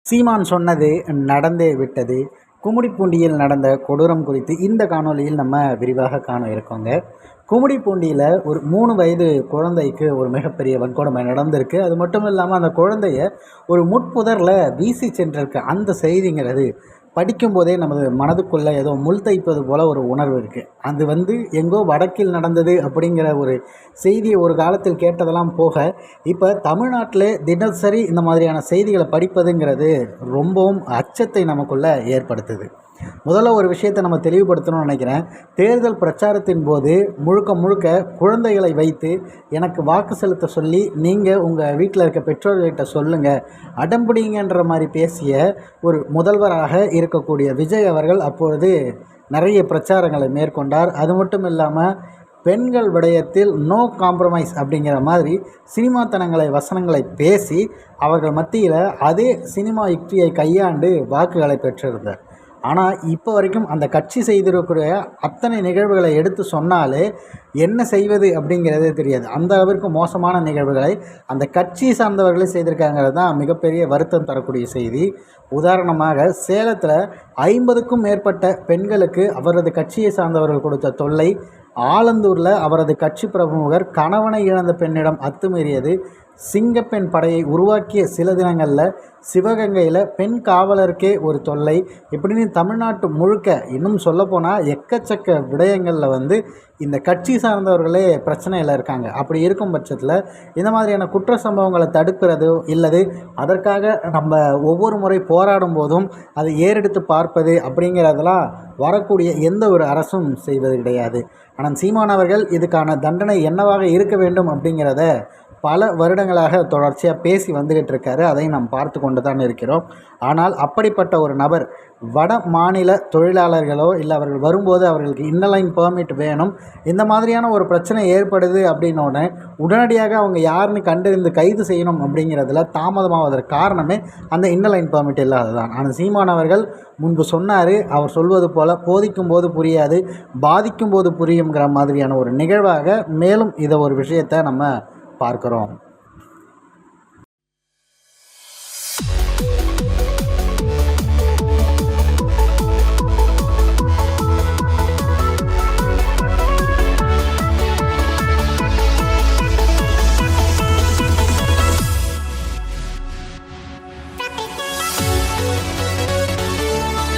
சீமான் சொன்னது நடந்தே விட்டது. கும்மிடிப்பூண்டியில் நடந்த கொடூரம் குறித்து இந்த காணொளியில் நம்ம விரிவாக காண இருக்கோங்க. கும்மிடிப்பூண்டியில் ஒரு 3 வயது குழந்தைக்கு ஒரு மிகப்பெரிய வன்கொடுமை நடந்திருக்கு. அது மட்டும் இல்லாமல் அந்த குழந்தைய ஒரு முட்புதரில் வீசி சென்றிருக்கு. அந்த செய்திங்கிறது படிக்கும்போதே நமது மனதுக்குள்ளே ஏதோ முள் தைப்பது போல் ஒரு உணர்வு இருக்குது. அது எங்கோ வடக்கில் நடந்தது அப்படிங்கிற ஒரு செய்தியை ஒரு காலத்தில் கேட்டதெல்லாம் போக, இப்போ தமிழ்நாட்டிலே தினசரி இந்த மாதிரியான செய்திகளை படிப்பதுங்கிறது ரொம்பவும் அச்சத்தை நமக்குள்ளே ஏற்படுத்துது. முதல்ல ஒரு விஷயத்தை நம்ம தெளிவுபடுத்தணும்னு நினைக்கிறேன். தேர்தல் பிரச்சாரத்தின் போது முழுக்க முழுக்க குழந்தைகளை வைத்து எனக்கு வாக்கு செலுத்த சொல்லி நீங்கள் உங்கள் வீட்டில் இருக்க பெற்றோர்கிட்ட சொல்லுங்கள், அடம்பிடிங்கன்ற மாதிரி பேசிய ஒரு முதல்வராக இருக்கக்கூடிய விஜய் அவர்கள் அப்பொழுது நிறைய பிரச்சாரங்களை மேற்கொண்டார். அது மட்டும் இல்லாமல் பெண்கள் விடயத்தில் நோ காம்ப்ரமைஸ் அப்படிங்கிற மாதிரி சினிமாத்தனங்களை வசனங்களை பேசி அவர்கள் மத்தியில் அதே சினிமா யுக்தியை கையாண்டு வாக்குகளை பெற்றிருந்தார். ஆனால் இப்போ வரைக்கும் அந்த கட்சி செய்திருக்கிற அத்தனை நிகழ்வுகளை எடுத்து சொன்னாலே என்ன செய்வது அப்படிங்கிறதே தெரியாது. அந்த அளவிற்கு மோசமான நிகழ்வுகளை அந்த கட்சி சார்ந்தவர்களே செய்திருக்காங்கிறது தான் மிகப்பெரிய வருத்தம் தரக்கூடிய செய்தி. உதாரணமாக சேலத்தில் 50க்கும் மேற்பட்ட பெண்களுக்கு அவரது கட்சியை சார்ந்தவர்கள் கொடுத்த தொல்லை, ஆலந்தூரில் அவரது கட்சி பிரமுகர் கணவனை இழந்த பெண்ணிடம் அத்துமீறியது, சிங்கப்பெண் படையை உருவாக்கிய சில தினங்களில் சிவகங்கையில் பெண் காவலருக்கே ஒரு தொல்லை, இப்படின்னு தமிழ்நாட்டு முழுக்க இன்னும் சொல்லப்போனால் எக்கச்சக்க விடயங்களில் இந்த கட்சி சார்ந்தவர்களே பிரச்சனையில் இருக்காங்க. அப்படி இருக்கும் பட்சத்தில் இந்த மாதிரியான குற்ற சம்பவங்களை தடுக்கிறதோ இல்லது அதற்காக நம்ம ஒவ்வொரு முறை போராடும் போதும் அதை ஏறெடுத்து பார்ப்பது அப்படிங்கிறதெல்லாம் வரக்கூடிய எந்த ஒரு அரசும் செய்வது கிடையாது. ஆனால் சீமானவர்கள் இதுக்கான தண்டனை என்னவாக இருக்க வேண்டும் அப்படிங்கிறத பல வருடங்களாக தொடர்ச்சியாக பேசி வந்துக்கிட்டு இருக்காரு. அதை நாம் பார்த்து கொண்டு தான் இருக்கிறோம். ஆனால் அப்படிப்பட்ட ஒரு நபர் வட மாநில தொழிலாளர்களோ இல்லை அவர்கள் வரும்போது அவர்களுக்கு இன்னலைன் பெர்மிட் வேணும், இந்த மாதிரியான ஒரு பிரச்சனை ஏற்படுது அப்படின்னோடனே உடனடியாக அவங்க யாருன்னு கண்டறிந்து கைது செய்யணும் அப்படிங்கிறதுல தாமதமாவதற்கு காரணமே அந்த இன்னலைன் பெர்மிட் இல்லாததான். ஆனால் சீமானவர்கள் முன்பு சொன்னார், அவர் சொல்வது போல் போதிக்கும் போது புரியாது, பாதிக்கும் போது புரியுங்கிற மாதிரியான ஒரு நிகழ்வாக மேலும் இதை ஒரு விஷயத்தை நம்ம பார்க்குறோம்.